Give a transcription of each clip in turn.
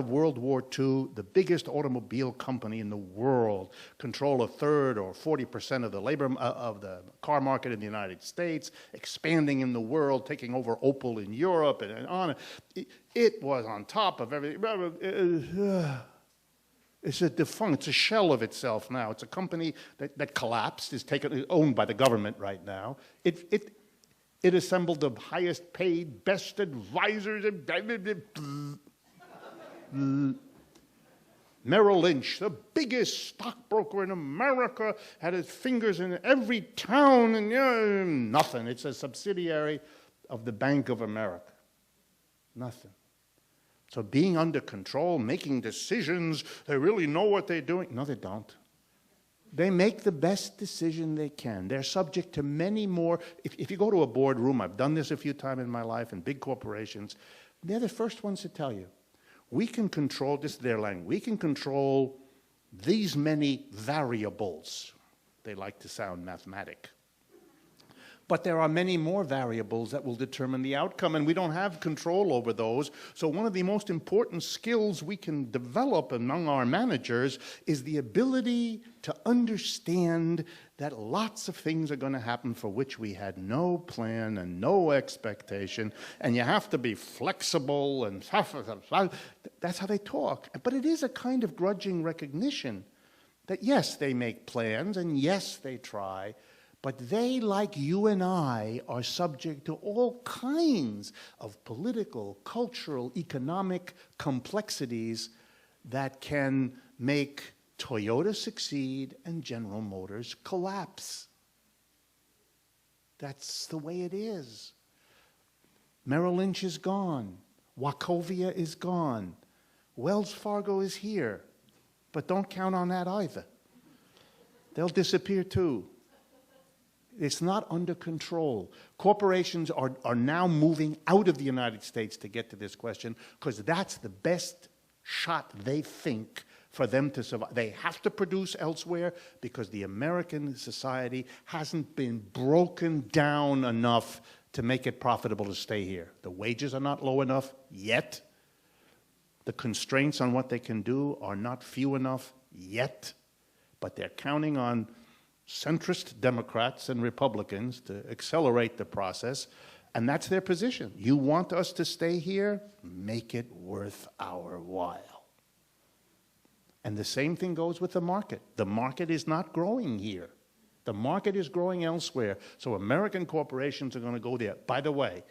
World War II, the biggest automobile company in the world, control a third or 40% of the of the car market in the United States, expanding in the world, taking over Opel in Europe, and on. It was on top of everything. It's a defunct, it's a shell of itself now. It's a company that collapsed, is owned by the government right now. It assembled the highest paid, best advisors, Merrill Lynch, the biggest stockbroker in America, had his fingers in every town, and nothing. It's a subsidiary of the Bank of America. Nothing. So being under control, making decisions, they really know what they're doing. No, they don't. They make the best decision they can. They're subject to many more. If you go to a boardroom, I've done this a few times in my life in big corporations, they're the first ones to tell you, we can control, this is their language, we can control these many variables. They like to sound mathematic. But there are many more variables that will determine the outcome, and we don't have control over those. So one of the most important skills we can develop among our managers is the ability to understand that lots of things are going to happen for which we had no plan and no expectation, and you have to be flexible, and that's how they talk. But it is a kind of grudging recognition that yes, they make plans, and yes, they try, but they, like you and I, are subject to all kinds of political, cultural, economic complexities that can make Toyota succeed and General Motors collapse. That's the way it is. Merrill Lynch is gone. Wachovia is gone. Wells Fargo is here. But don't count on that either. They'll disappear too. It's not under control. Corporations are now moving out of the United States to get to this question because that's the best shot they think for them to survive. They have to produce elsewhere because the American society hasn't been broken down enough to make it profitable to stay here. The wages are not low enough yet. The constraints on what they can do are not few enough yet. But they're counting on centrist Democrats and Republicans to accelerate the process, and that's their position. You want us to stay here? Make it worth our while. And the same thing goes with the market. The market is not growing here. The market is growing elsewhere, so American corporations are going to go there. By the way,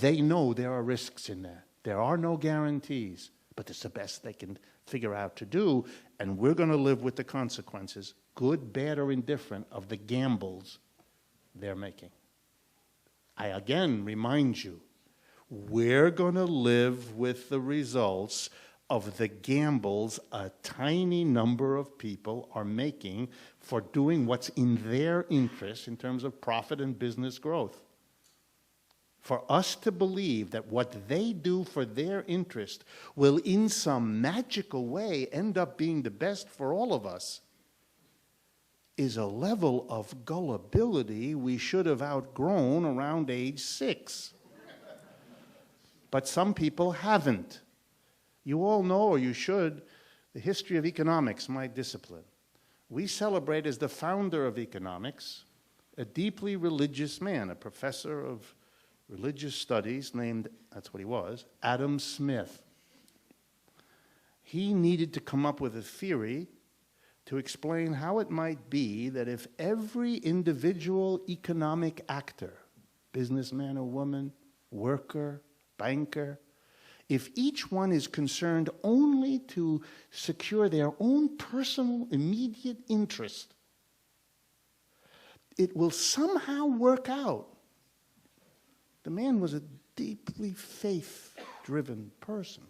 they know there are risks in that. There are no guarantees, but it's the best they can figure out to do, and we're going to live with the consequences, good, bad, or indifferent, of the gambles they're making. I again remind you, we're going to live with the results of the gambles a tiny number of people are making for doing what's in their interest in terms of profit and business growth. For us to believe that what they do for their interest will in some magical way end up being the best for all of us is a level of gullibility we should have outgrown around age 6. But some people haven't. You all know, or you should, the history of economics, my discipline. We celebrate as the founder of economics a deeply religious man, a professor of religious studies named, that's what he was, Adam Smith. He needed to come up with a theory to explain how it might be that if every individual economic actor, businessman or woman, worker, banker, if each one is concerned only to secure their own personal immediate interest, it will somehow work out. The man was a deeply faith-driven person.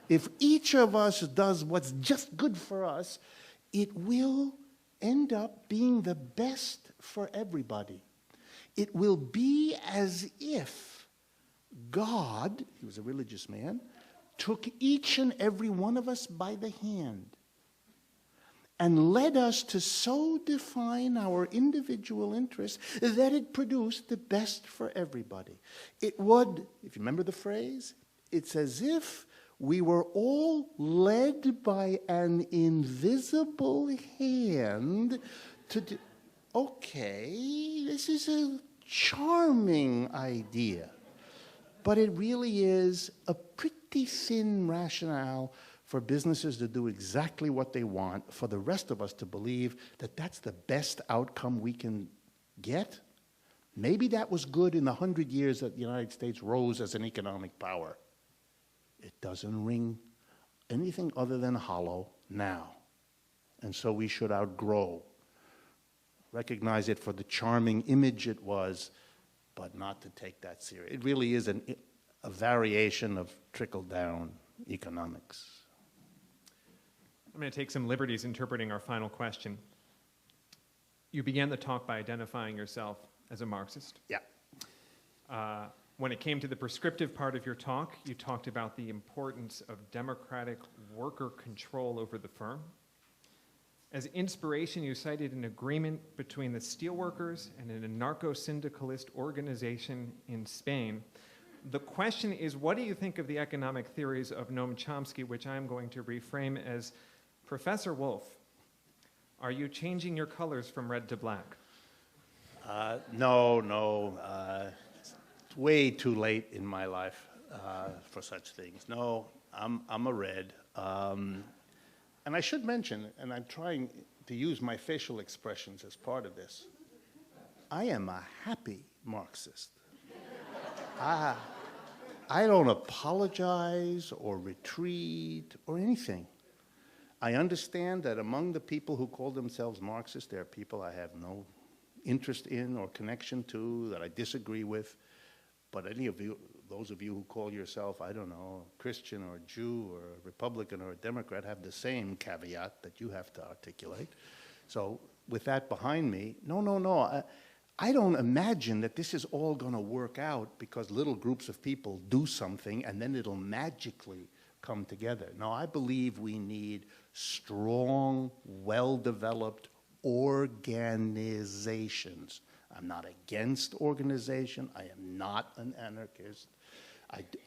If each of us does what's just good for us, it will end up being the best for everybody. It will be as if God, he was a religious man, took each and every one of us by the hand and led us to so define our individual interests that it produced the best for everybody. It would, if you remember the phrase, it's as if We were all led by an invisible hand to do. Okay, this is a charming idea, but it really is a pretty thin rationale for businesses to do exactly what they want, for the rest of us to believe that that's the best outcome we can get. Maybe that was good in the 100 years that the United States rose as an economic power. It doesn't ring anything other than hollow now. And so we should outgrow. Recognize it for the charming image it was, but not to take that serious. It really is a variation of trickle-down economics. I'm going to take some liberties interpreting our final question. You began the talk by identifying yourself as a Marxist. Yeah. When it came to the prescriptive part of your talk, you talked about the importance of democratic worker control over the firm. As inspiration, you cited an agreement between the steelworkers and an anarcho-syndicalist organization in Spain. The question is, what do you think of the economic theories of Noam Chomsky, which I'm going to reframe as, Professor Wolff, are you changing your colors from red to black? No. It's way too late in my life for such things. No, I'm a red. And I should mention, and I'm trying to use my facial expressions as part of this, I am a happy Marxist. I don't apologize or retreat or anything. I understand that among the people who call themselves Marxists, there are people I have no interest in or connection to, that I disagree with. But any of you, those of you who call yourself, I don't know, a Christian or a Jew or a Republican or a Democrat have the same caveat that you have to articulate. So with that behind me, no. I don't imagine that this is all going to work out because little groups of people do something and then it'll magically come together. No, I believe we need strong, well-developed organizations. I'm not against organization. I am not an anarchist.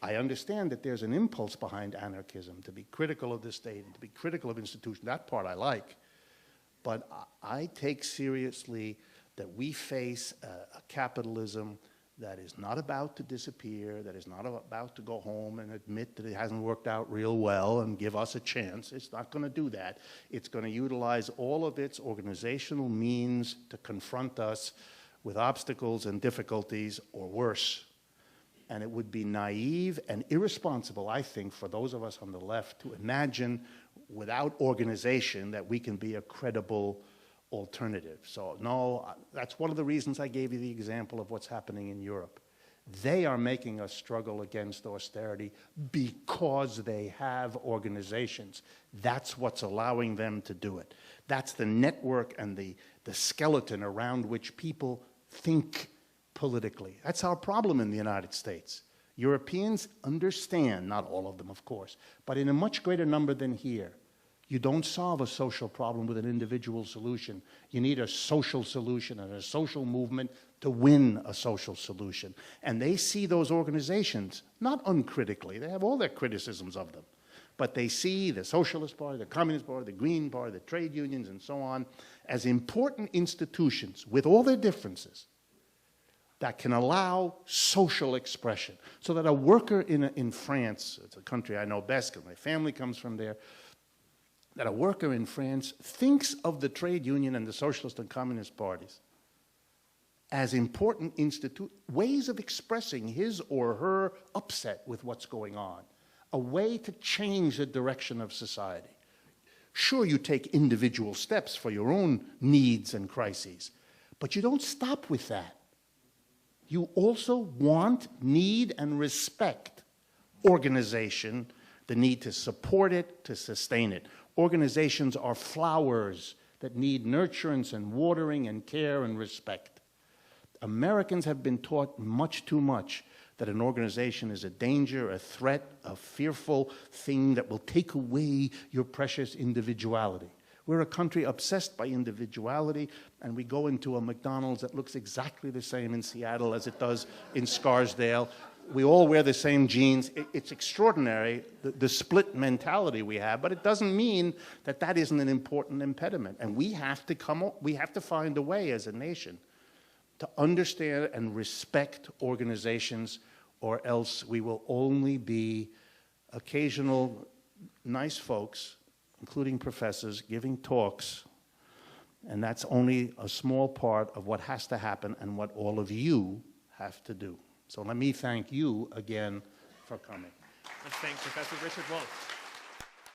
I understand that there's an impulse behind anarchism to be critical of the state and to be critical of institutions. That part I like. But I take seriously that we face a capitalism that is not about to disappear, that is not about to go home and admit that it hasn't worked out real well and give us a chance. It's not going to do that. It's going to utilize all of its organizational means to confront us with obstacles and difficulties, or worse. And it would be naive and irresponsible, I think, for those of us on the left to imagine without organization that we can be a credible alternative. So no, that's one of the reasons I gave you the example of what's happening in Europe. They are making us struggle against austerity because they have organizations. That's what's allowing them to do it. That's the network and the skeleton around which people think politically. That's our problem in the United States. Europeans understand, not all of them, of course, but in a much greater number than here. You don't solve a social problem with an individual solution. You need a social solution and a social movement to win a social solution. And they see those organizations, not uncritically, they have all their criticisms of them, but they see the Socialist Party, the Communist Party, the Green Party, the trade unions, and so on, as important institutions with all their differences that can allow social expression. So that a worker in France, it's a country I know best because my family comes from there, that a worker in France thinks of the trade union and the socialist and communist parties as important ways of expressing his or her upset with what's going on, a way to change the direction of society. Sure, you take individual steps for your own needs and crises, but you don't stop with that. You also want, need, and respect organization, the need to support it, to sustain it. Organizations are flowers that need nurturance and watering and care and respect. Americans have been taught much too much that an organization is a danger, a threat, a fearful thing that will take away your precious individuality. We're a country obsessed by individuality, and we go into a McDonald's that looks exactly the same in Seattle as it does in Scarsdale. we all wear the same jeans. It's extraordinary, the split mentality we have, but it doesn't mean that that isn't an important impediment. And we have to find a way as a nation to understand and respect organizations, or else we will only be occasional nice folks, including professors, giving talks, and that's only a small part of what has to happen and what all of you have to do. So let me thank you again for coming. Let's thank Professor Richard Wolff.